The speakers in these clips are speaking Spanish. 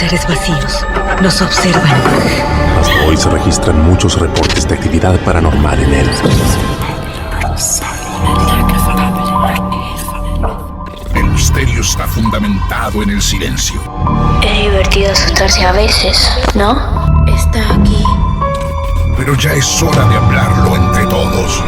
seres vacíos nos observan. Hasta hoy se registran muchos reportes de actividad paranormal en él. El misterio está fundamentado en el silencio. Es divertido asustarse a veces, ¿no? Está aquí. Pero ya es hora de hablarlo entre todos.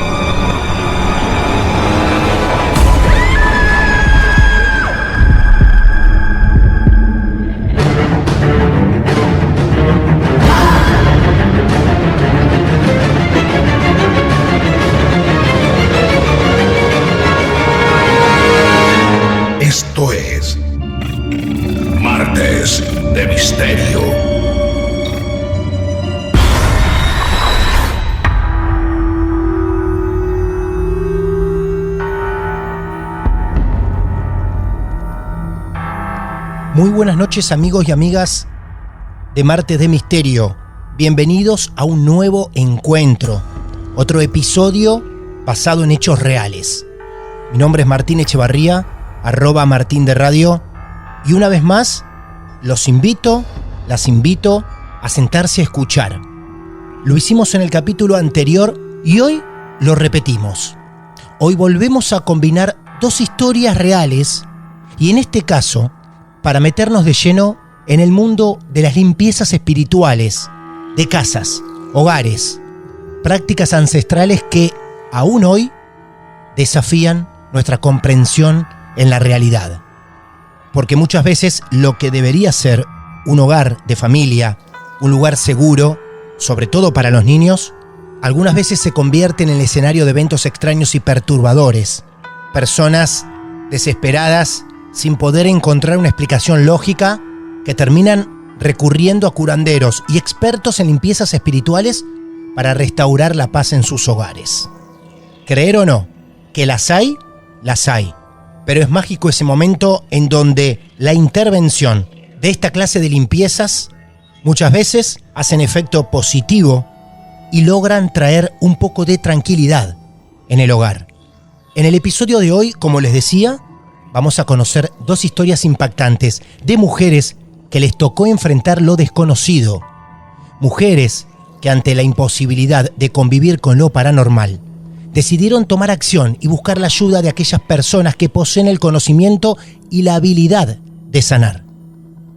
Esto es Martes de Misterio. Muy buenas noches, amigos y amigas de Martes de Misterio. Bienvenidos a un nuevo encuentro, otro episodio basado en hechos reales. Mi nombre es Martín Echevarría, @Martín de Radio, y una vez más las invito a sentarse a escuchar. Lo hicimos en el capítulo anterior y hoy lo repetimos. Hoy volvemos a combinar dos historias reales y en este caso para meternos de lleno en el mundo de las limpiezas espirituales, de casas, hogares, prácticas ancestrales que aún hoy desafían nuestra comprensión en la realidad. Porque muchas veces lo que debería ser un hogar de familia, un lugar seguro, sobre todo para los niños, algunas veces se convierte en el escenario de eventos extraños y perturbadores. Personas desesperadas, sin poder encontrar una explicación lógica, que terminan recurriendo a curanderos y expertos en limpiezas espirituales para restaurar la paz en sus hogares. Creer o no, que las hay, pero es mágico ese momento en donde la intervención de esta clase de limpiezas muchas veces hacen efecto positivo y logran traer un poco de tranquilidad en el hogar. En el episodio de hoy, como les decía, vamos a conocer dos historias impactantes de mujeres que les tocó enfrentar lo desconocido. Mujeres que ante la imposibilidad de convivir con lo paranormal, decidieron tomar acción y buscar la ayuda de aquellas personas que poseen el conocimiento y la habilidad de sanar.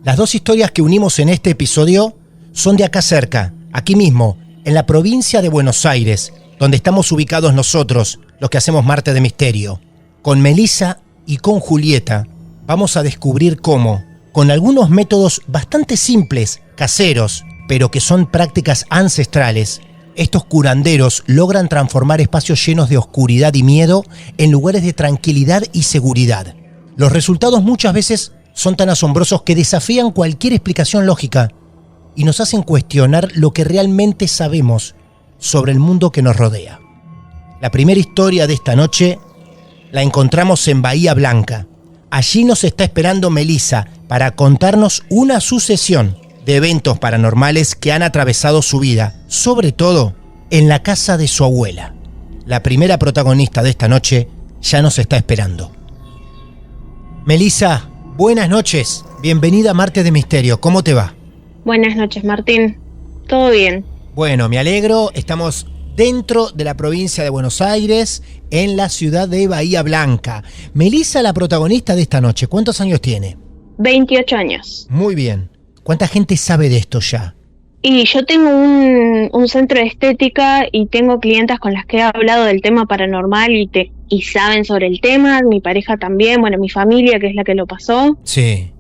Las dos historias que unimos en este episodio son de acá cerca, aquí mismo, en la provincia de Buenos Aires, donde estamos ubicados nosotros, los que hacemos Martes de Misterio. Con Melissa y con Julieta vamos a descubrir cómo, con algunos métodos bastante simples, caseros, pero que son prácticas ancestrales, estos curanderos logran transformar espacios llenos de oscuridad y miedo en lugares de tranquilidad y seguridad. Los resultados muchas veces son tan asombrosos que desafían cualquier explicación lógica y nos hacen cuestionar lo que realmente sabemos sobre el mundo que nos rodea. La primera historia de esta noche la encontramos en Bahía Blanca. Allí nos está esperando Melissa para contarnos una sucesión de eventos paranormales que han atravesado su vida, sobre todo en la casa de su abuela. La primera protagonista de esta noche ya nos está esperando. Melissa, buenas noches. Bienvenida a Martes de Misterio. ¿Cómo te va? Buenas noches, Martín. ¿Todo bien? Bueno, me alegro. Estamos dentro de la provincia de Buenos Aires, en la ciudad de Bahía Blanca. Melissa, la protagonista de esta noche, ¿cuántos años tiene? 28 años. Muy bien. ¿Cuánta gente sabe de esto ya? Y yo tengo un centro de estética y tengo clientas con las que he hablado del tema paranormal y saben sobre el tema. Mi pareja también, bueno, mi familia, que es la que lo pasó. Sí.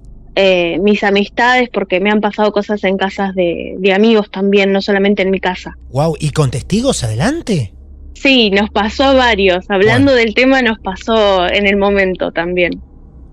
Mis amistades, porque me han pasado cosas en casas de amigos también, no solamente en mi casa. Wow, ¿y con testigos adelante? Sí, nos pasó a varios. Hablando del tema, nos pasó en el momento también.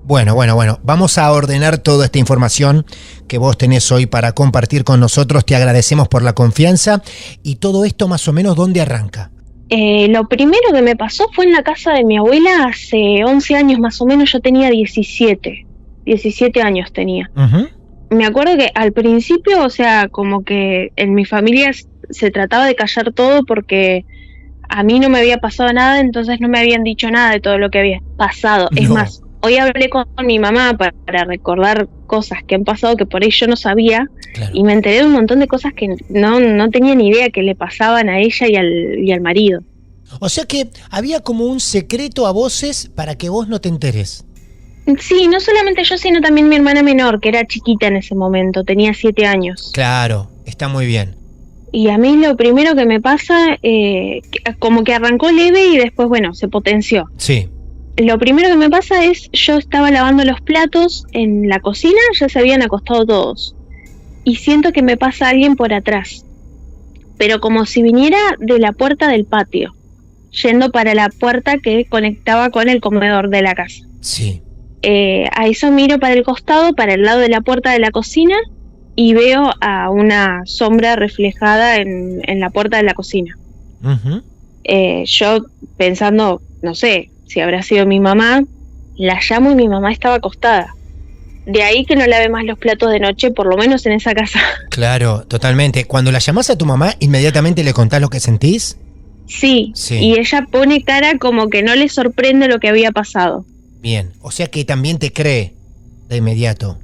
Bueno, vamos a ordenar toda esta información que vos tenés hoy para compartir con nosotros. Te agradecemos por la confianza. Y todo esto más o menos, ¿dónde arranca? Lo primero que me pasó fue en la casa de mi abuela hace 11 años más o menos. Yo tenía 17 años tenía. Uh-huh. Me acuerdo que al principio, o sea, como que en mi familia se trataba de callar todo porque a mí no me había pasado nada, entonces no me habían dicho nada de todo lo que había pasado. No. Es más, hoy hablé con mi mamá para recordar cosas que han pasado que por ahí yo no sabía, Claro. y me enteré de un montón de cosas que no tenía ni idea que le pasaban a ella y al marido. O sea que había como un secreto a voces para que vos no te enteres. Sí, no solamente yo, sino también mi hermana menor, que era chiquita en ese momento, tenía 7 años. Claro, está muy bien. Y a mí lo primero que me pasa, como que arrancó leve y después, bueno, se potenció. Sí. Lo primero que me pasa es, yo estaba lavando los platos en la cocina, ya se habían acostado todos. Y siento que me pasa alguien por atrás. Pero como si viniera de la puerta del patio, yendo para la puerta que conectaba con el comedor de la casa. Sí. A eso miro para el costado, para el lado de la puerta de la cocina, y veo a una sombra reflejada en la puerta de la cocina. Uh-huh. Yo pensando, no sé, si habrá sido mi mamá, la llamo y mi mamá estaba acostada. De ahí que no lave más los platos de noche, por lo menos en esa casa. Claro, totalmente. Cuando la llamás a tu mamá, ¿inmediatamente le contás lo que sentís? Sí, Sí. y ella pone cara como que no le sorprende lo que había pasado. Bien, o sea que también te cree de inmediato.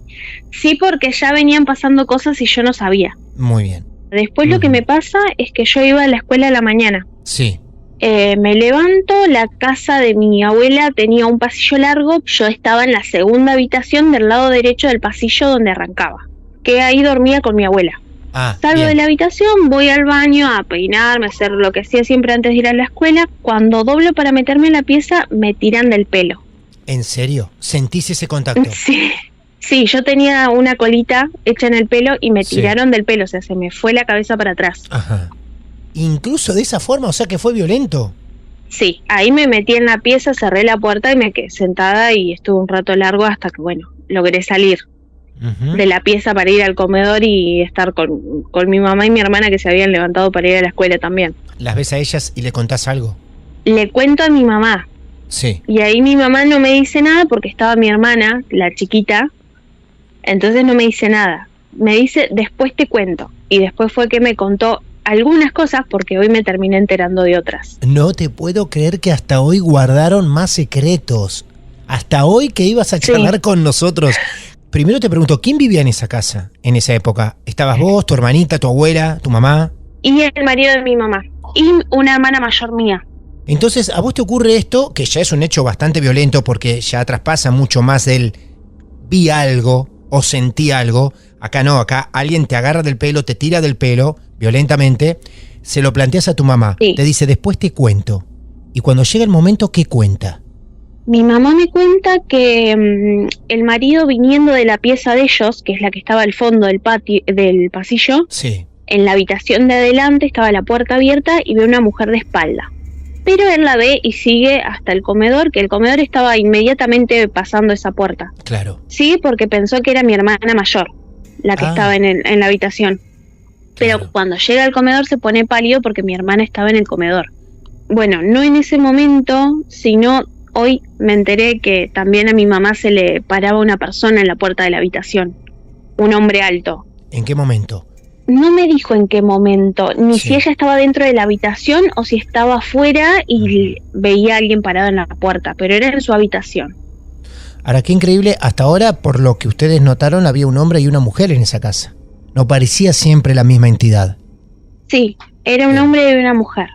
Sí, porque ya venían pasando cosas y yo no sabía. Muy bien. Después lo que me pasa es que yo iba a la escuela a la mañana. Sí. Me levanto, la casa de mi abuela tenía un pasillo largo, yo estaba en la segunda habitación del lado derecho del pasillo donde arrancaba, que ahí dormía con mi abuela. Salgo bien. de la habitación, voy al baño a peinarme, a hacer lo que hacía siempre antes de ir a la escuela. Cuando doblo para meterme en la pieza, me tiran del pelo. ¿En serio? ¿Sentís ese contacto? Sí, yo tenía una colita hecha en el pelo y me Sí. tiraron del pelo, o sea, se me fue la cabeza para atrás. Ajá. Incluso de esa forma, o sea que fue violento. Sí, ahí me metí en la pieza, cerré la puerta y me quedé sentada y estuve un rato largo hasta que, bueno, logré salir Uh-huh. de la pieza para ir al comedor y estar con mi mamá y mi hermana que se habían levantado para ir a la escuela también. ¿Las ves a ellas y le contás algo? Le cuento a mi mamá Sí. y ahí mi mamá no me dice nada porque estaba mi hermana, la chiquita, entonces no me dice nada. Me dice, después te cuento. Y después fue que me contó algunas cosas porque hoy me terminé enterando de otras. No te puedo creer que hasta hoy guardaron más secretos. Hasta hoy que ibas a charlar con nosotros. Primero te pregunto, ¿quién vivía en esa casa en esa época? ¿Estabas vos, tu hermanita, tu abuela, tu mamá? Y el marido de mi mamá. Y una hermana mayor mía. Entonces, a vos te ocurre esto, que ya es un hecho bastante violento porque ya traspasa mucho más del vi algo o sentí algo. Acá no, acá alguien te agarra del pelo, te tira del pelo violentamente, se lo planteas a tu mamá, Sí. te dice después te cuento. Y cuando llega el momento, ¿qué cuenta? Mi mamá me cuenta que el marido viniendo de la pieza de ellos, que es la que estaba al fondo del pasillo, Sí. en la habitación de adelante estaba la puerta abierta y ve una mujer de espalda. Pero él la ve y sigue hasta el comedor, que el comedor estaba inmediatamente pasando esa puerta. Claro. Sigue porque pensó que era mi hermana mayor, la que estaba en la habitación. Pero Claro. cuando llega al comedor se pone pálido porque mi hermana estaba en el comedor. Bueno, no en ese momento, sino hoy me enteré que también a mi mamá se le paraba una persona en la puerta de la habitación. Un hombre alto. ¿En qué momento? No me dijo en qué momento, ni Sí. si ella estaba dentro de la habitación o si estaba afuera y veía a alguien parado en la puerta, pero era en su habitación. Ahora, qué increíble, hasta ahora, por lo que ustedes notaron, había un hombre y una mujer en esa casa. No parecía siempre la misma entidad. Sí, era un hombre y una mujer.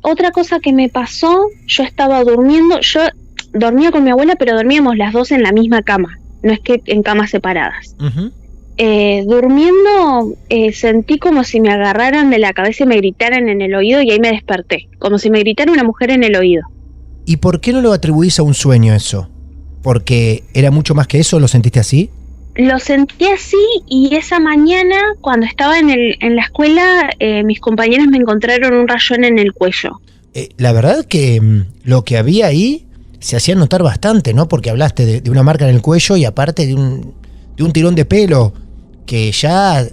Otra cosa que me pasó, yo estaba durmiendo, yo dormía con mi abuela, pero dormíamos las dos en la misma cama, no es que en camas separadas. Uh-huh. Durmiendo sentí como si me agarraran de la cabeza y me gritaran en el oído y ahí me desperté, como si me gritara una mujer en el oído. ¿Y por qué no lo atribuís a un sueño eso? ¿Porque era mucho más que eso? ¿Lo sentiste así? Lo sentí así y esa mañana cuando estaba en la escuela mis compañeros me encontraron un rayón en el cuello. La verdad que lo que había ahí se hacía notar bastante, ¿no? Porque hablaste de una marca en el cuello y aparte de un tirón de pelo que ya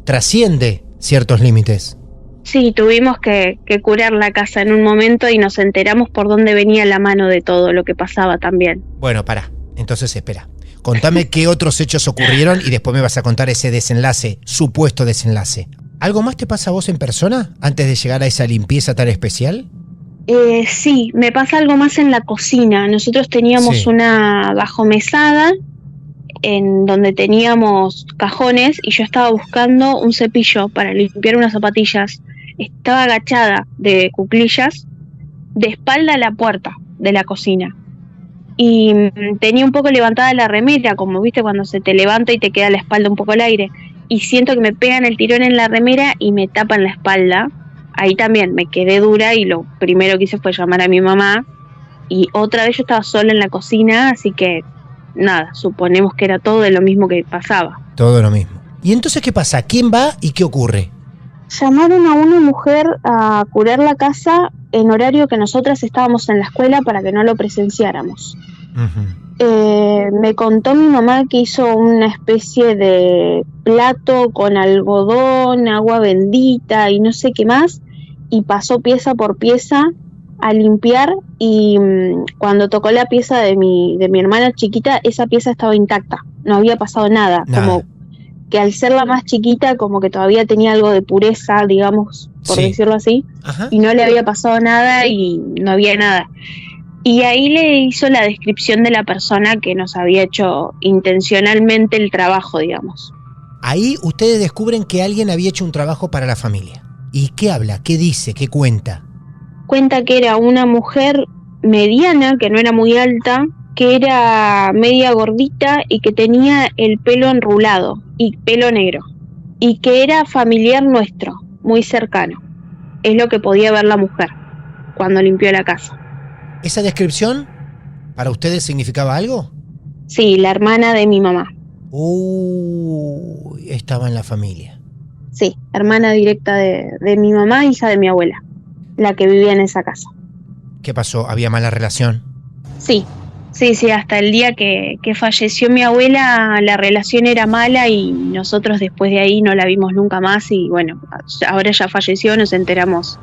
trasciende ciertos límites. Sí, tuvimos que curar la casa en un momento y nos enteramos por dónde venía la mano de todo lo que pasaba también. Bueno, pará, entonces espera. Contame qué otros hechos ocurrieron y después me vas a contar ese desenlace, supuesto desenlace. ¿Algo más te pasa a vos en persona antes de llegar a esa limpieza tan especial? Sí, me pasa algo más en la cocina. Nosotros teníamos una bajomesada en donde teníamos cajones y yo estaba buscando un cepillo para limpiar unas zapatillas. Estaba agachada de cuclillas, de espalda a la puerta de la cocina. Y tenía un poco levantada la remera, como viste cuando se te levanta y te queda la espalda un poco al aire. Y siento que me pegan el tirón en la remera y me tapan la espalda. Ahí también me quedé dura y lo primero que hice fue llamar a mi mamá. Y otra vez yo estaba sola en la cocina, así que nada, suponemos que era todo de lo mismo que pasaba. Todo lo mismo. ¿Y entonces qué pasa? ¿Quién va y qué ocurre? Llamaron a una mujer a curar la casa en horario que nosotras estábamos en la escuela para que no lo presenciáramos. Me contó mi mamá que hizo una especie de plato con algodón, agua bendita y no sé qué más, y pasó pieza por pieza a limpiar, y cuando tocó la pieza de mi hermana chiquita, esa pieza estaba intacta, no había pasado nada. Como que al ser la más chiquita como que todavía tenía algo de pureza, digamos, por decirlo así. Ajá. Y no le había pasado nada y no había nada. Y ahí le hizo la descripción de la persona que nos había hecho intencionalmente el trabajo, digamos. Ahí ustedes descubren que alguien había hecho un trabajo para la familia. ¿Y qué habla? ¿Qué dice? ¿Qué cuenta? Cuenta que era una mujer mediana, que no era muy alta, que era media gordita y que tenía el pelo enrulado y pelo negro. Y que era familiar nuestro, muy cercano. Es lo que podía ver la mujer cuando limpió la casa. ¿Esa descripción para ustedes significaba algo? Sí, la hermana de mi mamá. Estaba en la familia. Sí, hermana directa de mi mamá, hija de mi abuela, la que vivía en esa casa. ¿Qué pasó? ¿Había mala relación? Sí, hasta el día que falleció mi abuela la relación era mala y nosotros después de ahí no la vimos nunca más y bueno, ahora ya falleció, nos enteramos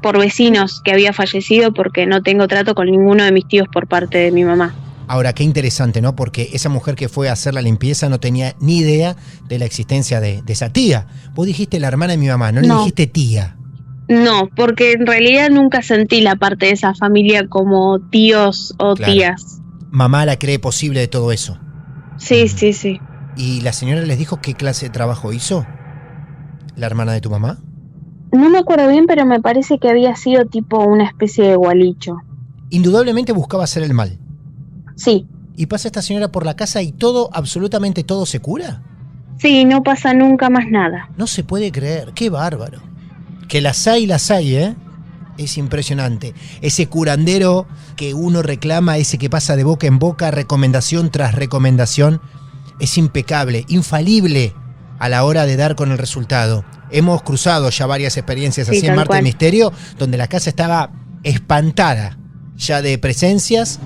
por vecinos que había fallecido porque no tengo trato con ninguno de mis tíos por parte de mi mamá. Ahora, qué interesante, ¿no? Porque esa mujer que fue a hacer la limpieza no tenía ni idea de la existencia de esa tía. Vos dijiste la hermana de mi mamá, no le dijiste tía. No, porque en realidad nunca sentí la parte de esa familia como tíos o tías. ¿Mamá la cree posible de todo eso? Sí. ¿Y la señora les dijo qué clase de trabajo hizo? ¿La hermana de tu mamá? No me acuerdo bien, pero me parece que había sido tipo una especie de gualicho. Indudablemente buscaba hacer el mal. Sí. ¿Y pasa esta señora por la casa y todo, absolutamente todo se cura? Sí, no pasa nunca más nada. No se puede creer, qué bárbaro. Que las hay, ¿eh? Es impresionante. Ese curandero que uno reclama, ese que pasa de boca en boca, recomendación tras recomendación, es impecable, infalible a la hora de dar con el resultado. Hemos cruzado ya varias experiencias así en Marte de Misterio, donde la casa estaba espantada ya de presencias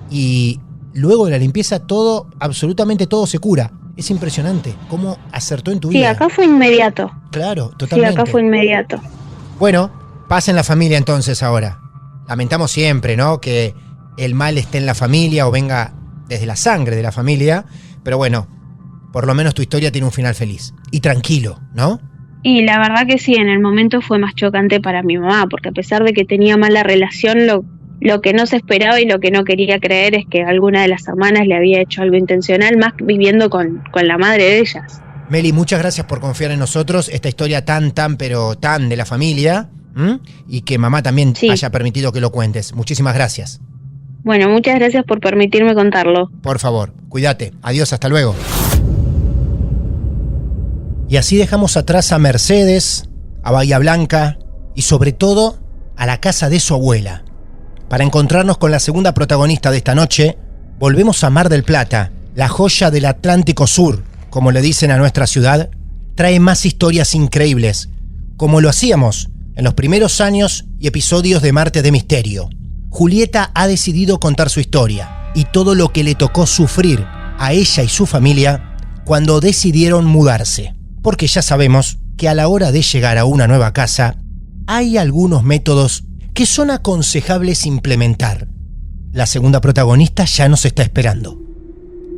y luego de la limpieza todo, absolutamente todo se cura. Es impresionante cómo acertó en tu vida. Sí, acá fue inmediato. Claro, totalmente. Sí, acá fue inmediato. Bueno, pasa en la familia entonces ahora. Lamentamos siempre, ¿no? Que el mal esté en la familia o venga desde la sangre de la familia, pero bueno, por lo menos tu historia tiene un final feliz y tranquilo, ¿no? Y la verdad que sí, en el momento fue más chocante para mi mamá, porque a pesar de que tenía mala relación, lo que no se esperaba y lo que no quería creer es que alguna de las hermanas le había hecho algo intencional, más viviendo con la madre de ellas. Meli, muchas gracias por confiar en nosotros, esta historia tan de la familia, y que mamá también haya permitido que lo cuentes. Muchísimas gracias. Bueno, muchas gracias por permitirme contarlo. Por favor, cuídate. Adiós, hasta luego. Y así dejamos atrás a Mercedes, a Bahía Blanca y sobre todo a la casa de su abuela. Para encontrarnos con la segunda protagonista de esta noche, volvemos a Mar del Plata, la joya del Atlántico Sur, como le dicen a nuestra ciudad. Trae más historias increíbles, como lo hacíamos en los primeros años y episodios de Martes de Misterio. Julieta ha decidido contar su historia y todo lo que le tocó sufrir a ella y su familia cuando decidieron mudarse. Porque ya sabemos que a la hora de llegar a una nueva casa, hay algunos métodos que son aconsejables implementar. La segunda protagonista ya nos está esperando.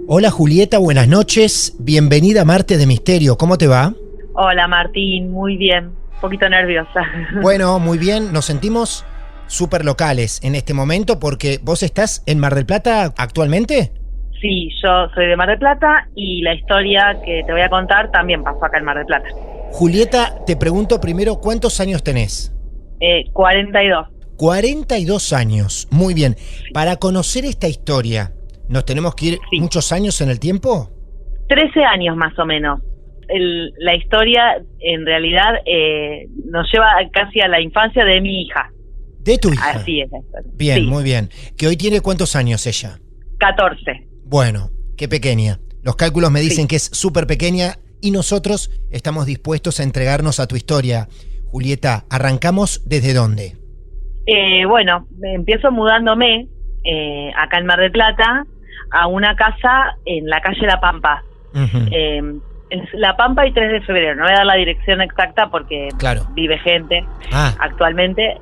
Hola Julieta, buenas noches. Bienvenida a Martes de Misterio. ¿Cómo te va? Hola Martín, muy bien. Un poquito nerviosa. Bueno, muy bien. Nos sentimos súper locales en este momento, porque vos estás en Mar del Plata actualmente. Sí, yo soy de Mar del Plata y la historia que te voy a contar también pasó acá en Mar del Plata. Julieta, te pregunto primero, ¿cuántos años tenés? 42. 42 años, muy bien. Para conocer esta historia, ¿nos tenemos que ir muchos años en el tiempo? 13 años más o menos. La historia en realidad nos lleva casi a la infancia de mi hija. ¿De tu hija? Así es la historia. Bien, sí. Muy bien. ¿Que hoy tiene cuántos años ella? 14. Bueno, qué pequeña. Los cálculos me dicen que es súper pequeña y nosotros estamos dispuestos a entregarnos a tu historia. Julieta, ¿arrancamos desde dónde? Bueno, empiezo mudándome acá en Mar del Plata a una casa en la calle La Pampa. Uh-huh. La Pampa y 3 de febrero. No voy a dar la dirección exacta porque vive gente actualmente,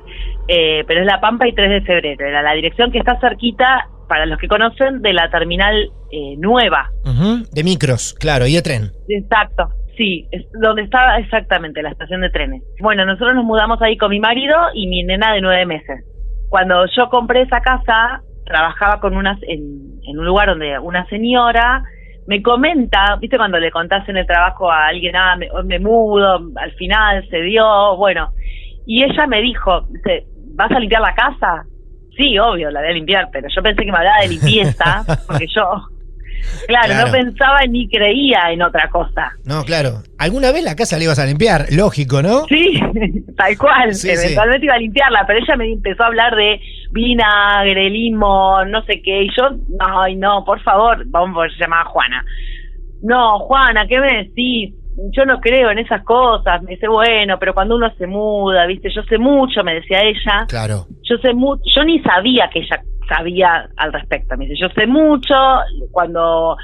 pero es La Pampa y 3 de febrero. Era la dirección que está cerquita, para los que conocen, de la terminal nueva. Uh-huh. De micros, claro, y de tren. Exacto, sí, es donde estaba exactamente la estación de trenes. Bueno, nosotros nos mudamos ahí con mi marido y mi nena de 9 meses. Cuando yo compré esa casa, trabajaba con en un lugar donde una señora me comenta, viste cuando le contás en el trabajo a alguien, me mudo, al final se dio, bueno, y ella me dijo, ¿vas a limpiar la casa? Sí, obvio, la voy a limpiar, pero yo pensé que me hablaba de limpieza, porque yo, claro, no pensaba ni creía en otra cosa. No, claro. ¿Alguna vez la casa la ibas a limpiar? Lógico, ¿no? Sí, tal cual, sí, eventualmente iba a limpiarla, pero ella me empezó a hablar de vinagre, limón, no sé qué, y yo, ay no, por favor, se llamaba Juana. No, Juana, ¿qué me decís? Yo no creo en esas cosas. Me dice, bueno, pero cuando uno se muda, viste, yo sé mucho, me decía ella. Claro. Yo sé mucho, yo ni sabía que ella sabía al respecto. Me dice, yo sé mucho, cuando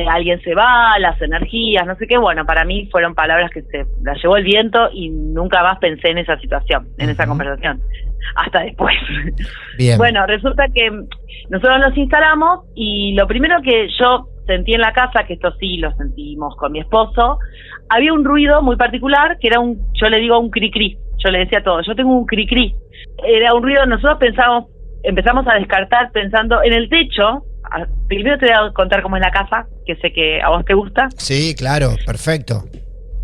alguien se va, las energías, no sé qué. Bueno, para mí fueron palabras que se las llevó el viento y nunca más pensé en esa situación, en esa conversación. Hasta después. Bien. Bueno, resulta que nosotros nos instalamos y lo primero que yo sentí en la casa, que esto sí lo sentimos con mi esposo, había un ruido muy particular que era yo le digo un cri-cri, yo le decía todo, yo tengo un cri-cri, era un ruido, nosotros empezamos a descartar pensando en el techo. Primero te voy a contar cómo es la casa, que sé que a vos te gusta. Sí, claro, perfecto.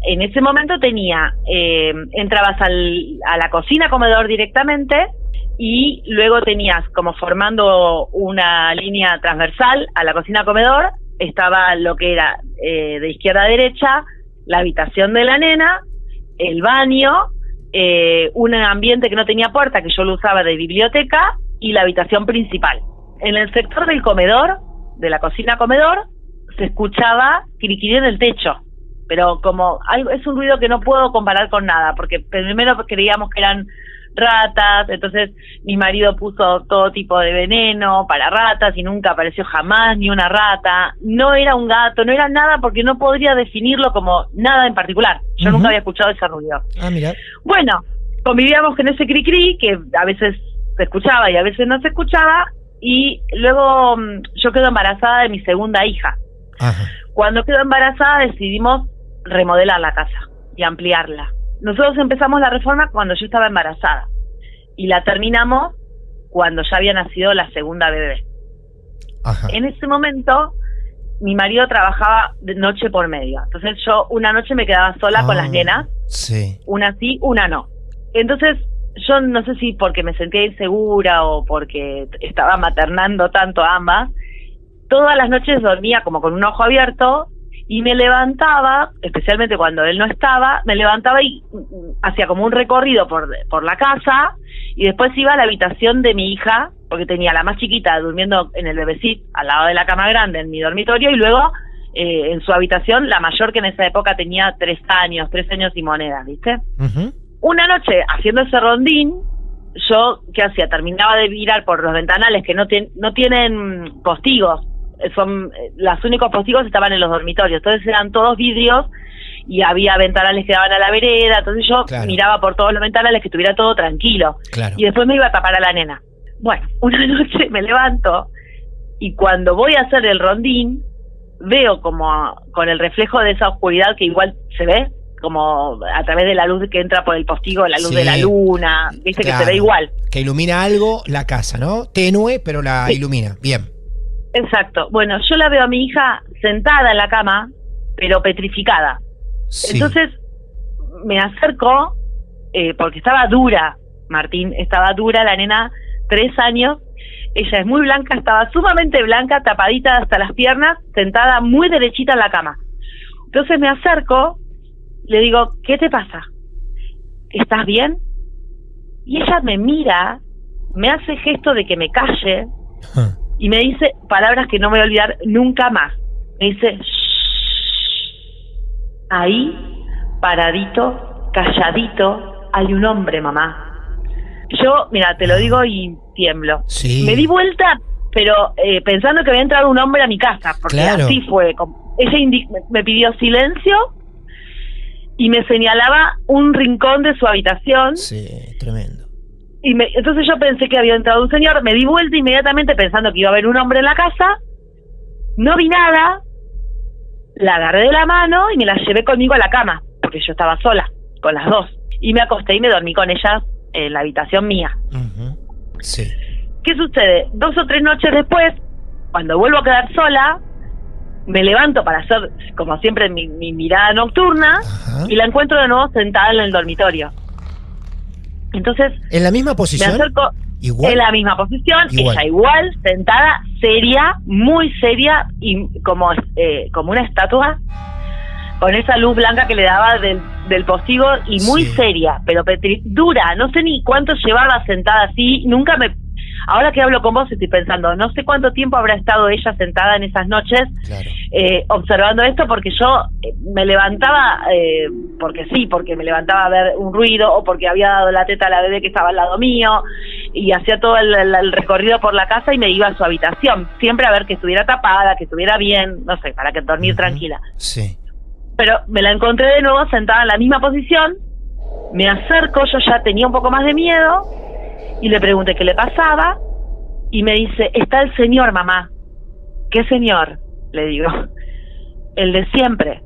En ese momento entrabas a la cocina, comedor directamente, y luego tenías como formando una línea transversal a la cocina comedor, estaba lo que era de izquierda a derecha, la habitación de la nena, el baño, un ambiente que no tenía puerta, que yo lo usaba de biblioteca, y la habitación principal. En el sector del comedor, de la cocina comedor, se escuchaba quiriquirí en el techo, pero como es un ruido que no puedo comparar con nada, porque primero creíamos que eran ratas, entonces mi marido puso todo tipo de veneno para ratas y nunca apareció jamás ni una rata. No era un gato, no era nada, porque no podría definirlo como nada en particular. Yo nunca había escuchado ese ruido. Mira. Bueno, convivíamos con ese cri-cri que a veces se escuchaba y a veces no se escuchaba, y luego yo quedo embarazada de mi segunda hija. Ajá. Cuando quedo embarazada decidimos remodelar la casa y ampliarla. Nosotros empezamos la reforma cuando yo estaba embarazada y la terminamos cuando ya había nacido la segunda bebé. Ajá. En ese momento mi marido trabajaba de noche por medio, entonces yo una noche me quedaba sola con las nenas, una sí, una no. Entonces yo no sé si porque me sentía insegura o porque estaba maternando tanto a ambas, todas las noches dormía como con un ojo abierto y me levantaba, especialmente cuando él no estaba, me levantaba y hacía como un recorrido por la casa y después iba a la habitación de mi hija, porque tenía la más chiquita durmiendo en el bebecito al lado de la cama grande en mi dormitorio, y luego en su habitación la mayor, que en esa época tenía 3 años y monedas, ¿viste? Uh-huh. Una noche haciendo ese rondín, yo, ¿qué hacía? Terminaba de mirar por los ventanales que no tienen postigos. Los únicos postigos estaban en los dormitorios, entonces eran todos vidrios y había ventanales que daban a la vereda, entonces yo miraba por todos los ventanales que estuviera todo tranquilo, y después me iba a tapar a la nena. Bueno, una noche me levanto y cuando voy a hacer el rondín veo como con el reflejo de esa oscuridad que igual se ve como a través de la luz que entra por el postigo, la luz de la luna, viste, claro, que se ve igual. Que ilumina algo la casa, ¿no? Tenue, pero la ilumina. Bien. Exacto. Bueno, yo la veo a mi hija sentada en la cama, pero petrificada. Sí. Entonces me acerco, porque estaba dura, Martín, estaba dura la nena, 3 años. Ella es muy blanca, estaba sumamente blanca, tapadita hasta las piernas, sentada muy derechita en la cama. Entonces me acerco, le digo, ¿qué te pasa? ¿Estás bien? Y ella me mira, me hace gesto de que me calle y me dice palabras que no me voy a olvidar nunca más. Me dice, shh, ahí, paradito, calladito, hay un hombre, mamá. Yo, mira, te lo digo y tiemblo. Sí. Me di vuelta, pero pensando que había entrado un hombre a mi casa, porque claro, así fue. Ella me pidió silencio y me señalaba un rincón de su habitación. Sí, tremendo. Y entonces yo pensé que había entrado un señor, me di vuelta inmediatamente pensando que iba a haber un hombre en la casa, no vi nada, la agarré de la mano y me la llevé conmigo a la cama, porque yo estaba sola, con las dos, y me acosté y me dormí con ellas en la habitación mía. Sí. ¿Qué sucede? 2 o 3 noches después, cuando vuelvo a quedar sola, me levanto para hacer, como siempre, mi mirada nocturna. Ajá. Y la encuentro de nuevo sentada en el dormitorio. Entonces, ¿en la misma posición? Me acerco. ¿Igual? En la misma posición, ella igual, sentada, seria, muy seria, y como una estatua, con esa luz blanca que le daba del postigo, y muy seria, pero dura. No sé ni cuánto llevaba sentada así, nunca me... Ahora que hablo con vos estoy pensando, no sé cuánto tiempo habrá estado ella sentada en esas noches, claro, observando esto, porque yo me levantaba, porque me levantaba a ver un ruido, o porque había dado la teta a la bebé que estaba al lado mío, y hacía todo el recorrido por la casa y me iba a su habitación, siempre a ver que estuviera tapada, que estuviera bien, no sé, para que dormir tranquila. Sí. Pero me la encontré de nuevo sentada en la misma posición, me acerco, yo ya tenía un poco más de miedo, y le pregunté qué le pasaba, y me dice, está el señor, mamá. ¿Qué señor? Le digo, el de siempre.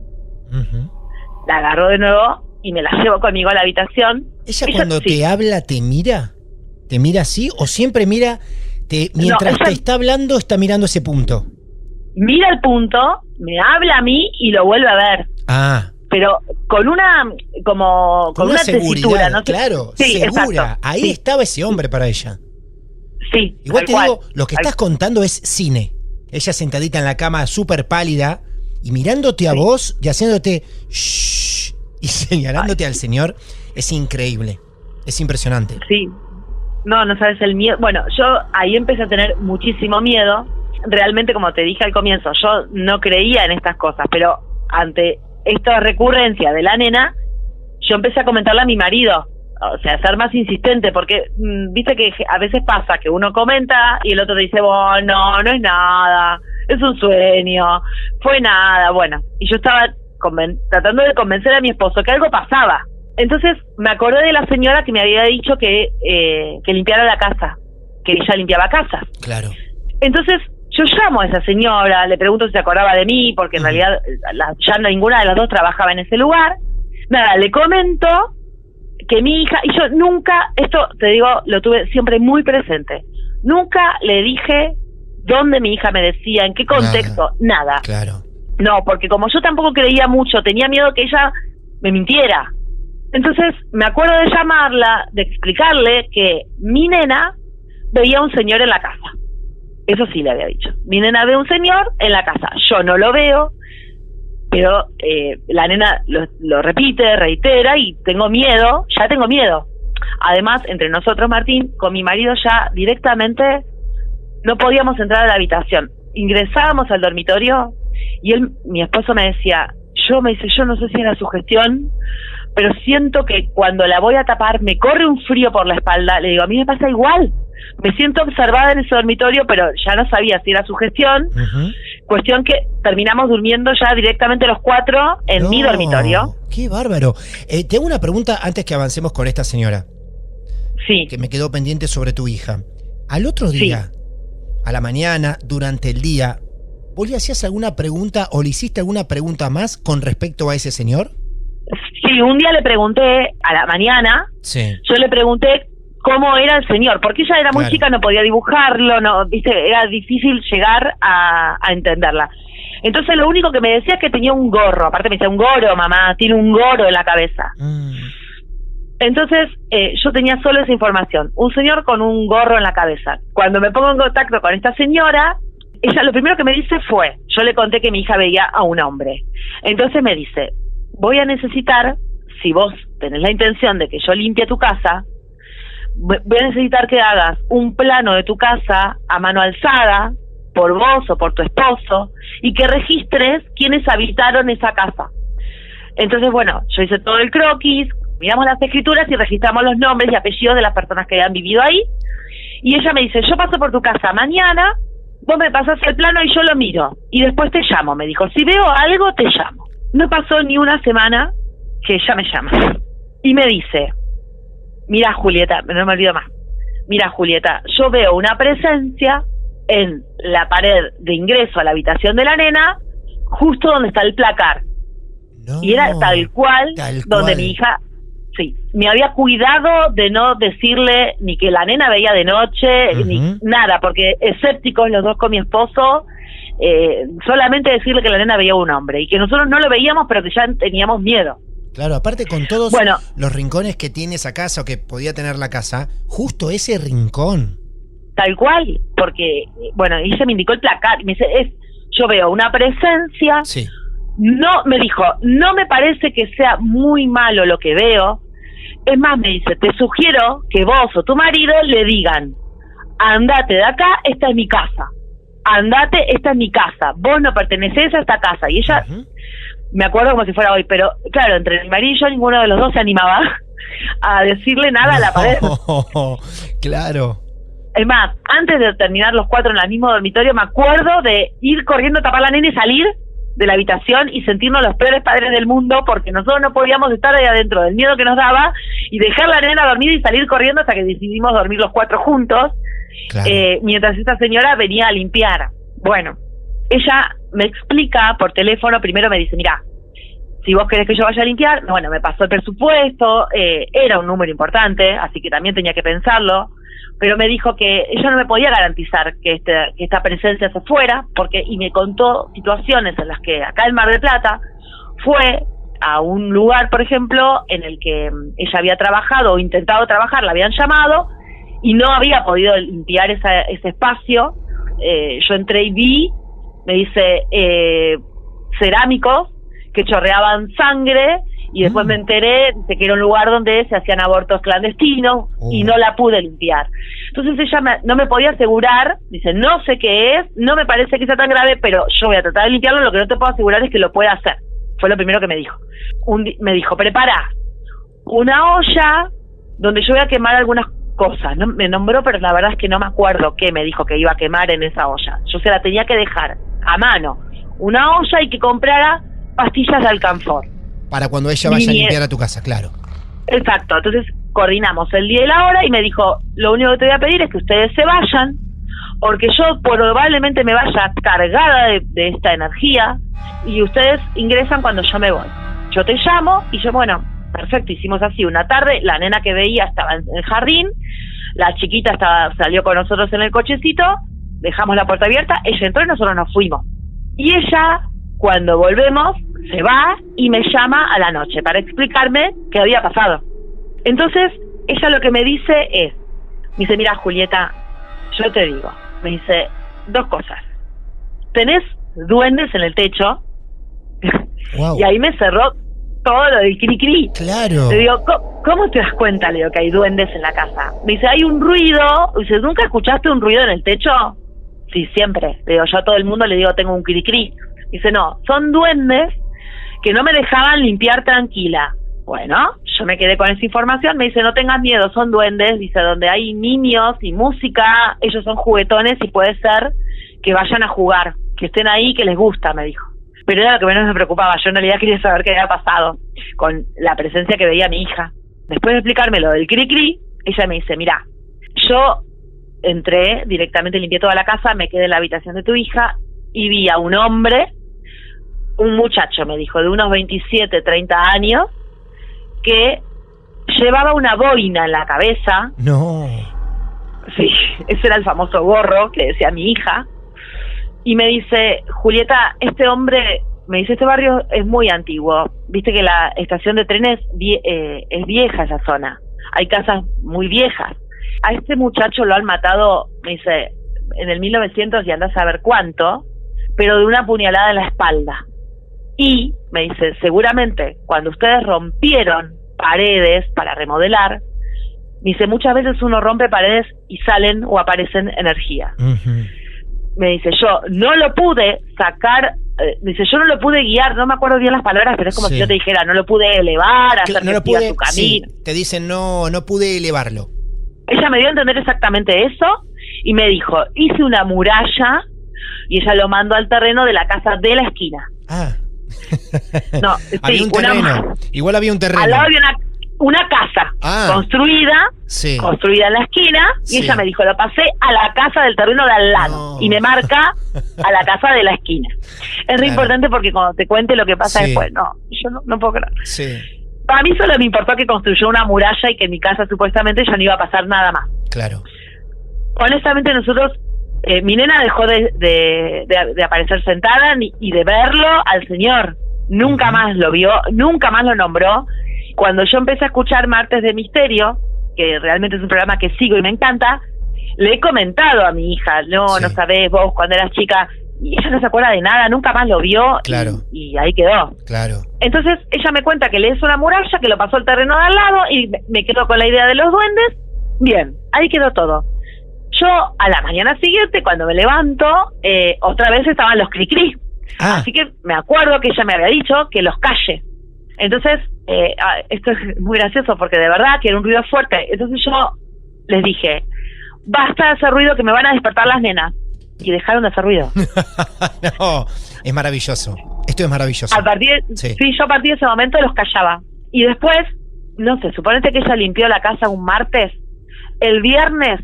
La agarro de nuevo y me la llevo conmigo a la habitación. ¿Ella cuando te habla te mira? ¿Te mira así? ¿O siempre mira, mientras te está hablando, está mirando ese punto? Mira el punto, me habla a mí y lo vuelve a ver. Ah. Pero con una seguridad, ¿no? Claro, sí, segura. Exacto. Ahí estaba ese hombre para ella. Sí. Igual te digo, lo que estás contando es cine. Ella sentadita en la cama, súper pálida, y mirándote a vos y haciéndote shh, y señalándote al señor, es increíble. Es impresionante. Sí. No sabes el miedo. Bueno, yo ahí empecé a tener muchísimo miedo. Realmente, como te dije al comienzo, yo no creía en estas cosas, pero ante esta recurrencia de la nena, yo empecé a comentarle a mi marido, o sea, a ser más insistente, porque viste que a veces pasa que uno comenta y el otro te dice, no es nada, es un sueño, fue nada, bueno, y yo estaba tratando de convencer a mi esposo que algo pasaba. Entonces me acordé de la señora que me había dicho que limpiara la casa, que ella limpiaba casas. Claro. Entonces yo llamo a esa señora, le pregunto si se acordaba de mí, porque en realidad ya ninguna de las dos trabajaba en ese lugar. Nada, le comento que mi hija, y yo nunca, esto te digo, lo tuve siempre muy presente, nunca le dije dónde mi hija me decía, en qué contexto, nada. Claro. No, porque como yo tampoco creía mucho, tenía miedo que ella me mintiera. Entonces me acuerdo de llamarla, de explicarle que mi nena veía a un señor en la casa. Eso sí le había dicho. Mi nena ve un señor en la casa. Yo no lo veo, pero la nena lo repite, reitera, y tengo miedo, ya tengo miedo. Además, entre nosotros, Martín, con mi marido ya directamente no podíamos entrar a la habitación. Ingresábamos al dormitorio y mi esposo me decía, yo no sé si era sugestión, pero siento que cuando la voy a tapar me corre un frío por la espalda. Le digo, a mí me pasa igual. Me siento observada en ese dormitorio, pero ya no sabía si era sugestión. Cuestión que terminamos durmiendo ya directamente los 4 en mi dormitorio. ¡Qué bárbaro! Te hago una pregunta antes que avancemos con esta señora. Sí. Que me quedó pendiente sobre tu hija. Al otro día, a la mañana, durante el día, ¿vos le hacías alguna pregunta o le hiciste alguna pregunta más con respecto a ese señor? Sí, un día le pregunté, a la mañana, yo le pregunté cómo era el señor, porque ella era muy chica, no podía dibujarlo, no, viste, era difícil llegar a entenderla. Entonces lo único que me decía es que tenía un gorro, aparte me decía, un gorro, mamá, tiene un gorro en la cabeza. Entonces yo tenía solo esa información, un señor con un gorro en la cabeza. Cuando me pongo en contacto con esta señora, ella lo primero que me dice fue, yo le conté que mi hija veía a un hombre. Entonces me dice, voy a necesitar, si vos tenés la intención de que yo limpie tu casa, voy a necesitar que hagas un plano de tu casa a mano alzada, por vos o por tu esposo, y que registres quiénes habitaron esa casa. Entonces, bueno, yo hice todo el croquis, miramos las escrituras y registramos los nombres y apellidos de las personas que habían vivido ahí, y ella me dice, yo paso por tu casa mañana, vos me pasás el plano y yo lo miro, y después te llamo, me dijo, si veo algo te llamo. No pasó ni una semana que ella me llama, y me dice, mira Julieta, no me olvido más, mira Julieta, yo veo una presencia en la pared de ingreso a la habitación de la nena, justo donde está el placar. No, y era tal cual donde mi hija, sí, me había cuidado de no decirle ni que la nena veía de noche, ni nada, porque escépticos los dos con mi esposo, solamente decirle que la nena veía un hombre, y que nosotros no lo veíamos, pero que ya teníamos miedo. Claro, aparte con todos los rincones que tiene esa casa, o que podía tener la casa, justo ese rincón. Tal cual, porque, bueno, ella me indicó el placar, me dice, yo veo una presencia, no, me dijo, no me parece que sea muy malo lo que veo, es más, me dice, te sugiero que vos o tu marido le digan, andate de acá, esta es mi casa, andate, esta es mi casa, vos no pertenecés a esta casa, y ella, me acuerdo como si fuera hoy, pero claro, entre mi marido y yo, ninguno de los dos se animaba a decirle nada a la pared. Claro. Es más, antes de terminar los 4 en el mismo dormitorio, me acuerdo de ir corriendo a tapar la nena y salir de la habitación y sentirnos los peores padres del mundo, porque nosotros no podíamos estar ahí adentro del miedo que nos daba, y dejar la nena dormida y salir corriendo hasta que decidimos dormir los 4 juntos, mientras esta señora venía a limpiar. Bueno, ella me explica por teléfono, primero me dice, mira, si vos querés que yo vaya a limpiar, bueno, me pasó el presupuesto, era un número importante, así que también tenía que pensarlo, pero me dijo que ella no me podía garantizar que esta presencia se fuera, y me contó situaciones en las que acá en Mar del Plata fue a un lugar, por ejemplo, en el que ella había trabajado o intentado trabajar, la habían llamado y no había podido limpiar ese espacio. Yo entré y vi, me dice, cerámicos que chorreaban sangre, y después me enteré de que era un lugar donde se hacían abortos clandestinos y no la pude limpiar. Entonces ella no me podía asegurar, dice, no sé qué es, no me parece que sea tan grave, pero yo voy a tratar de limpiarlo, lo que no te puedo asegurar es que lo pueda hacer. Fue lo primero que me dijo. Me dijo, prepara una olla donde yo voy a quemar algunas cosas. No, me nombró, pero la verdad es que no me acuerdo qué me dijo que iba a quemar en esa olla. Yo se la tenía que dejar a mano, una olla, y que comprara pastillas de alcanfor. Para cuando ella vaya a limpiar a tu casa, claro. Exacto, entonces coordinamos el día y la hora y me dijo, lo único que te voy a pedir es que ustedes se vayan, porque yo probablemente me vaya cargada de esta energía, y ustedes ingresan cuando yo me voy. Yo te llamo y yo, bueno, perfecto, hicimos así. Una tarde, la nena que veía estaba en el jardín, la chiquita salió con nosotros en el cochecito, dejamos la puerta abierta, ella entró y nosotros nos fuimos. Y ella, cuando volvemos, se va y me llama a la noche para explicarme qué había pasado. Entonces, ella lo que me dice es, me dice, mira Julieta, yo te digo, me dice 2 cosas. Tenés duendes en el techo. Wow. Y ahí me cerró todo lo del cri-cri. Claro. Le digo, ¿cómo te das cuenta, Leo, que hay duendes en la casa? Me dice, hay un ruido. Me dice, ¿nunca escuchaste un ruido en el techo? Sí, siempre. Le digo, yo a todo el mundo le digo, tengo un cri-cri. Dice, no, son duendes que no me dejaban limpiar tranquila. Bueno, yo me quedé con esa información. Me dice, no tengas miedo, son duendes. Dice, donde hay niños y música, ellos son juguetones y puede ser que vayan a jugar, que estén ahí, que les gusta, me dijo. Pero era lo que menos me preocupaba. Yo en realidad quería saber qué había pasado con la presencia que veía mi hija. Después de explicarme lo del cri-cri, ella me dice, mira, yo entré directamente, limpié toda la casa, me quedé en la habitación de tu hija y vi a un hombre, un muchacho, me dijo, de unos 27, 30 años, que llevaba una boina en la cabeza. No. Sí, ese era el famoso gorro que decía mi hija. Y me dice, Julieta, este hombre, me dice, este barrio es muy antiguo. Viste que la estación de trenes es vieja esa zona. Hay casas muy viejas. A este muchacho lo han matado, me dice, en el 1900 y andás a ver cuánto, pero de una puñalada en la espalda. Y, me dice, seguramente cuando ustedes rompieron paredes para remodelar, dice, muchas veces uno rompe paredes y salen o aparecen energías. Uh-huh. Me dice, yo no lo pude sacar, dice, yo no lo pude guiar, no me acuerdo bien las palabras, pero es como si yo te dijera, no lo pude elevar, hacer no que lo pude, siga su camino. Sí, te dicen, no pude elevarlo. Ella me dio a entender exactamente eso y me dijo, hice una muralla y ella lo mandó al terreno de la casa de la esquina. Ah. No, había un terreno. Igual había un terreno. Al lado había una casa construida en la esquina, y ella me dijo, lo pasé a la casa del terreno de al lado, y me marca a la casa de la esquina. Es re importante porque cuando te cuente lo que pasa después, yo no puedo creer. Sí. Para mí solo me importó que construyó una muralla y que en mi casa supuestamente ya no iba a pasar nada más. Claro. Honestamente nosotros, mi nena dejó de aparecer sentada y de verlo al señor. Nunca más lo vio, nunca más lo nombró. Cuando yo empecé a escuchar Martes de Misterio, que realmente es un programa que sigo y me encanta, le he comentado a mi hija, no sabés vos cuando eras chica, y ella no se acuerda de nada, nunca más lo vio, y ahí quedó. Claro. Entonces ella me cuenta que le hizo una muralla, que lo pasó al terreno de al lado, y me quedo con la idea de los duendes. Bien, ahí quedó todo. Yo a la mañana siguiente, cuando me levanto, otra vez estaban los cri-cri. Así que me acuerdo que ella me había dicho que los calle. Entonces, esto es muy gracioso porque de verdad que era un ruido fuerte. Entonces yo les dije, basta de hacer ruido que me van a despertar las nenas. Y dejaron de hacer ruido. No, es maravilloso. Esto es maravilloso. Yo a partir de ese momento los callaba. Y después, no sé, suponete que ella limpió la casa un martes. El viernes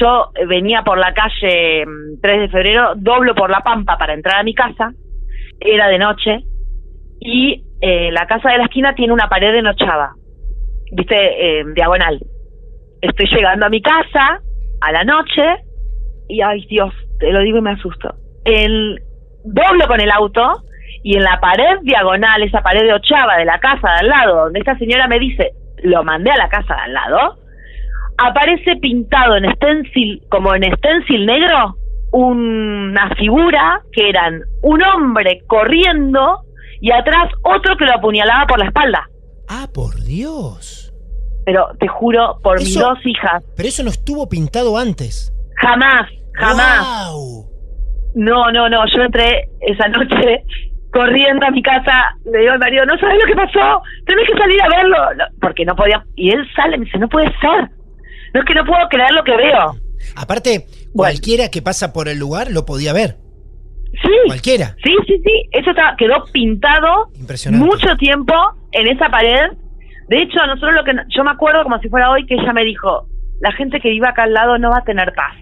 yo venía por la calle 3 de febrero, doblo por La Pampa para entrar a mi casa. Era de noche. Y la casa de la esquina tiene una pared enochada, viste, diagonal. Estoy llegando a mi casa a la noche y ay Dios, te lo digo y me asusto. Doblo con el auto y en la pared diagonal, esa pared de ochava de la casa de al lado, donde esta señora me dice, lo mandé a la casa de al lado, aparece pintado en stencil, como en stencil negro, una figura que eran un hombre corriendo y atrás otro que lo apuñalaba por la espalda. ¡Ah, por Dios! Pero te juro, por mis dos hijas. Pero eso no estuvo pintado antes. Jamás. ¡Wow! No, yo entré esa noche corriendo a mi casa, le digo al marido, no sabes lo que pasó, tenés que salir a verlo, porque no podía, y él sale y me dice, no puede ser, no es que no puedo creer lo que veo. Aparte, cualquiera que pasa por el lugar lo podía ver. Sí. Cualquiera. Sí. Eso quedó pintado mucho tiempo en esa pared. De hecho, nosotros yo me acuerdo como si fuera hoy que ella me dijo, la gente que vive acá al lado no va a tener paz.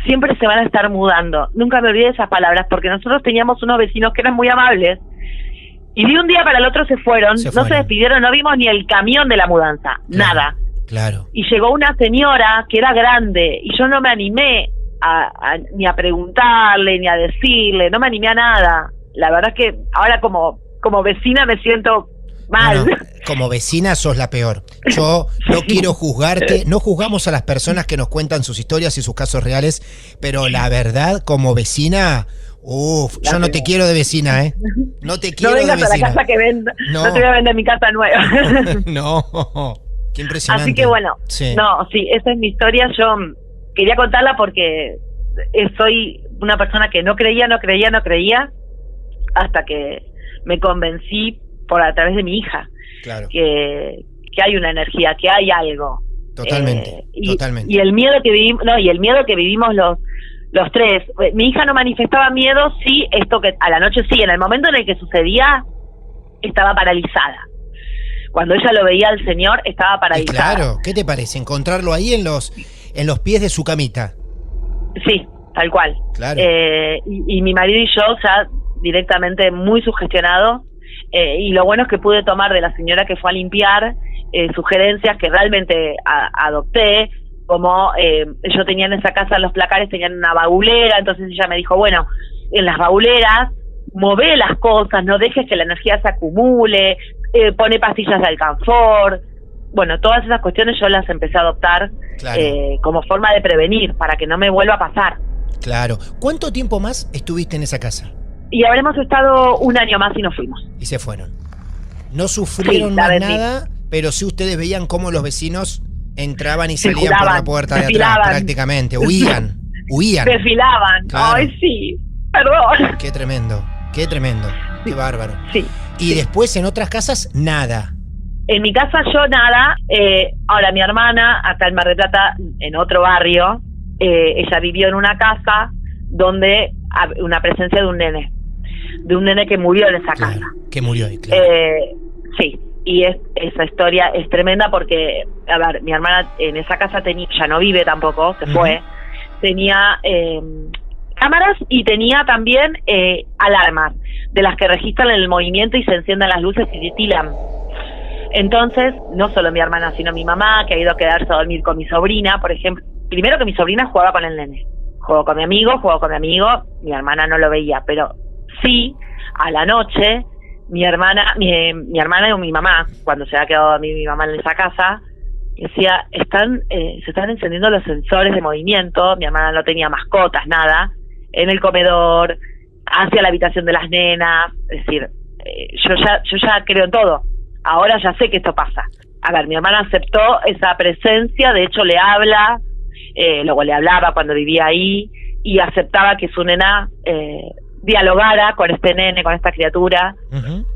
Siempre se van a estar mudando. Nunca me olvidé de esas palabras porque nosotros teníamos unos vecinos que eran muy amables y de un día para el otro se fueron. No se despidieron, no vimos ni el camión de la mudanza, nada. Claro. Y llegó una señora que era grande y yo no me animé ni a preguntarle, ni a decirle, no me animé a nada. La verdad es que ahora como vecina me siento mal. No, como vecina sos la peor. Yo no quiero juzgarte, no juzgamos a las personas que nos cuentan sus historias y sus casos reales, pero la verdad, como vecina, yo no te quiero de vecina, No te quiero de vecina. No vengas a la casa que venda, no te voy a vender mi casa nueva. No, qué impresionante. Así que bueno, esa es mi historia. Yo quería contarla porque soy una persona que no creía, hasta que me convencí a través de mi hija, que hay una energía, que hay algo. Totalmente. Y el miedo que vivimos los tres. Mi hija no manifestaba miedo, esto que a la noche en el momento en el que sucedía estaba paralizada. Cuando ella lo veía al señor estaba paralizada. Claro, ¿qué te parece? Encontrarlo ahí en los pies de su camita. Sí, tal cual. Claro. Y mi marido y yo ya directamente muy sugestionados. y lo bueno es que pude tomar de la señora que fue a limpiar sugerencias que realmente adopté, como yo tenía en esa casa, los placares tenían una baulera, entonces ella me dijo, bueno, en las bauleras mové las cosas, no dejes que la energía se acumule, pone pastillas de alcanfor. Bueno, todas esas cuestiones yo las empecé a adoptar, claro, como forma de prevenir, para que no me vuelva a pasar. Claro. ¿Cuánto tiempo más estuviste en esa casa? Y habremos estado 1 año más y nos fuimos. Y se fueron. No sufrieron más nada, pero sí ustedes veían cómo los vecinos entraban y salían por la puerta de atrás, prácticamente. Huían. Desfilaban. Claro. Ay, sí. Perdón. Qué tremendo. Qué bárbaro. Sí. Y después en otras casas, nada. En mi casa yo nada. Ahora mi hermana, acá en Mar del Plata, en otro barrio, ella vivió en una casa donde una presencia de un nene que murió en esa casa. Que murió ahí, claro. Sí, y esa historia es tremenda porque, a ver, mi hermana en esa casa ya no vive tampoco, se fue, tenía cámaras y tenía también alarmas, de las que registran el movimiento y se encienden las luces y titilan. Entonces, no solo mi hermana, sino mi mamá, que ha ido a quedarse a dormir con mi sobrina, por ejemplo. Primero que mi sobrina jugaba con el nene. Jugó con mi amigo, mi hermana no lo veía, pero sí, a la noche, mi hermana y mi mamá, cuando se había quedado a mí mi mamá en esa casa, decía, se están encendiendo los sensores de movimiento, mi hermana no tenía mascotas, nada, en el comedor, hacia la habitación de las nenas, es decir, yo ya creo en todo. Ahora ya sé que esto pasa. A ver, mi hermana aceptó esa presencia, de hecho le habla, luego le hablaba cuando vivía ahí, y aceptaba que su nena dialogara con este nene, con esta criatura.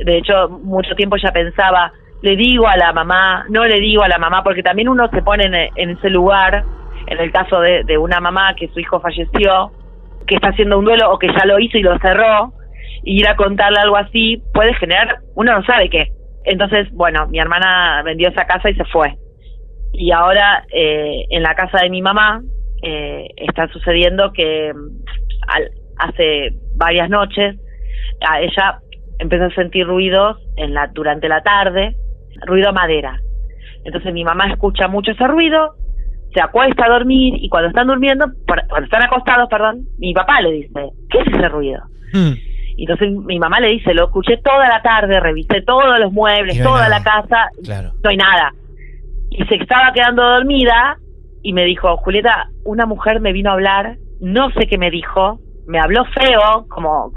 De hecho, mucho tiempo ella pensaba, le digo a la mamá, no le digo a la mamá, porque también uno se pone en ese lugar, en el caso de una mamá que su hijo falleció, que está haciendo un duelo o que ya lo hizo y lo cerró, y ir a contarle algo así puede generar, uno no sabe qué. Entonces, bueno, mi hermana vendió esa casa y se fue. Y ahora en la casa de mi mamá está sucediendo que hace varias noches ella empezó a sentir ruidos durante la tarde, ruido madera. Entonces mi mamá escucha mucho ese ruido, se acuesta a dormir, y cuando están acostados, mi papá le dice, ¿qué es ese ruido? Y entonces mi mamá le dice, lo escuché toda la tarde, revisé todos los muebles, toda la casa, claro, no hay nada. Y se estaba quedando dormida y me dijo, Julieta, una mujer me vino a hablar, no sé qué me dijo, me habló feo, como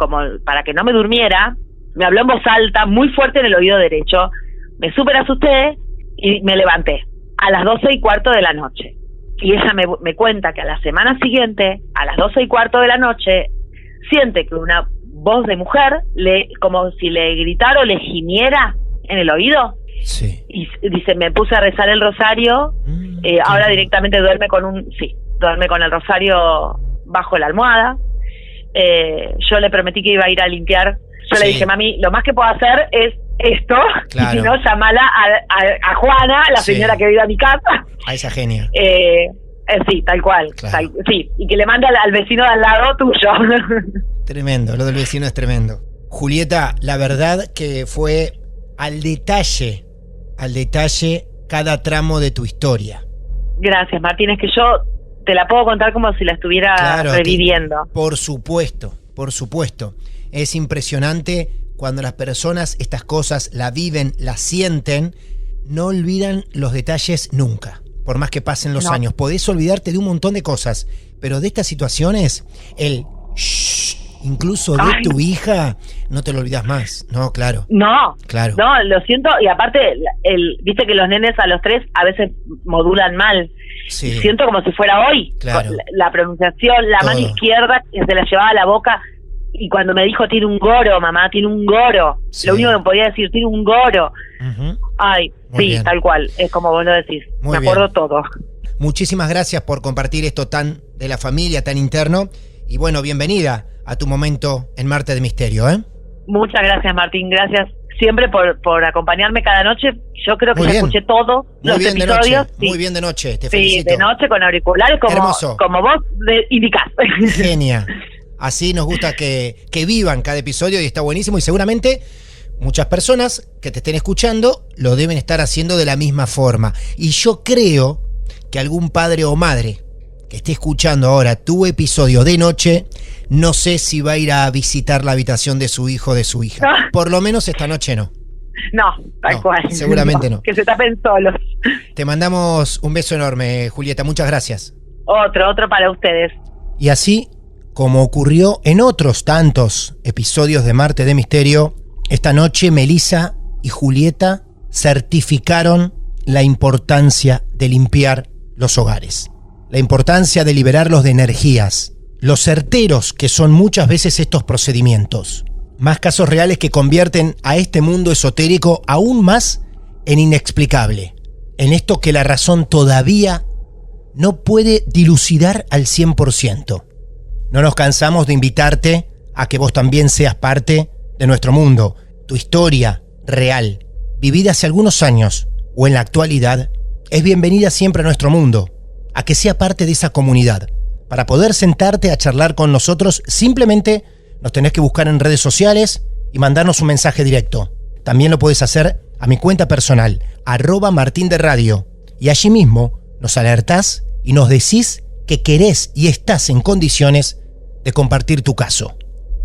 para que no me durmiera, me habló en voz alta, muy fuerte en el oído derecho, me súper asusté y me levanté a las 12:15 de la noche. Y ella me cuenta que a la semana siguiente, a las 12:15 de la noche, siente que una voz de mujer, como si le gritara o le gimiera en el oído. Sí. Y dice, me puse a rezar el rosario, ahora directamente duerme con el rosario bajo la almohada. Yo le prometí que iba a ir a limpiar. Yo le dije, mami, lo más que puedo hacer es esto, claro, y si no, llamala a Juana, la señora que vive a mi casa. A esa genia. Sí, tal cual. Claro. Sí, y que le mande al vecino de al lado tuyo. Tremendo, lo del vecino es tremendo. Julieta, la verdad que fue al detalle cada tramo de tu historia. Gracias, Martín, es que yo te la puedo contar como si la estuviera reviviendo. Por supuesto. Es impresionante cuando las personas estas cosas la viven, la sienten, no olvidan los detalles nunca. Por más que pasen los años, podés olvidarte de un montón de cosas, pero de estas situaciones, incluso de tu hija, no te lo olvidas más. No, claro. No, lo siento. Y aparte, viste que los nenes a los 3 a veces modulan mal. Sí. Siento como si fuera hoy. Claro. La pronunciación, la mano izquierda que se la llevaba a la boca. Y cuando me dijo, tiene un goro, mamá, tiene un goro. Sí. Lo único que me podía decir, tiene un goro. Ay, muy bien. Tal cual. Es como vos lo decís. Me acuerdo todo. Muchísimas gracias por compartir esto tan de la familia, tan interno. Y bueno, bienvenida a tu momento en Martes de Misterio, ¿eh? Muchas gracias, Martín. Gracias siempre por acompañarme cada noche. Yo creo que ya escuché todos los episodios. Muy bien de noche, te felicito. Sí, de noche con auriculares, como vos indicás. Genia. Así nos gusta que vivan cada episodio y está buenísimo. Y seguramente Muchas personas que te estén escuchando lo deben estar haciendo de la misma forma. Y yo creo que algún padre o madre que esté escuchando ahora tu episodio de noche, no sé si va a ir a visitar la habitación de su hijo o de su hija. Por lo menos esta noche no. No, tal cual. Seguramente no. Que se tapen solos. Te mandamos un beso enorme, Julieta. Muchas gracias. Otro para ustedes. Y así, como ocurrió en otros tantos episodios de Martes de Misterio, esta noche Melissa y Julieta certificaron la importancia de limpiar los hogares. La importancia de liberarlos de energías. Los certeros que son muchas veces estos procedimientos. Más casos reales que convierten a este mundo esotérico aún más en inexplicable. En esto que la razón todavía no puede dilucidar al 100%. No nos cansamos de invitarte a que vos también seas parte de nuestro mundo. Tu historia real, vivida hace algunos años o en la actualidad, es bienvenida siempre a nuestro mundo. A que sea parte de esa comunidad. Para poder sentarte a charlar con nosotros, simplemente nos tenés que buscar en redes sociales y mandarnos un mensaje directo. También lo podés hacer a mi cuenta personal, @martinderadio. Y allí mismo nos alertás y nos decís que querés y estás en condiciones de compartir tu caso.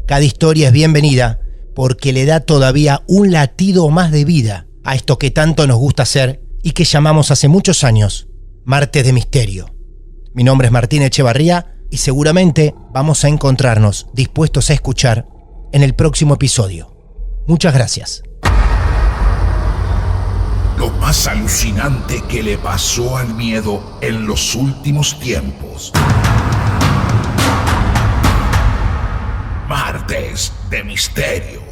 Cada historia es bienvenida porque le da todavía un latido más de vida a esto que tanto nos gusta hacer y que llamamos hace muchos años Martes de Misterio. Mi nombre es Martín Echevarría y seguramente vamos a encontrarnos dispuestos a escuchar en el próximo episodio. Muchas gracias. Lo más alucinante que le pasó al miedo en los últimos tiempos. Martes de Misterio.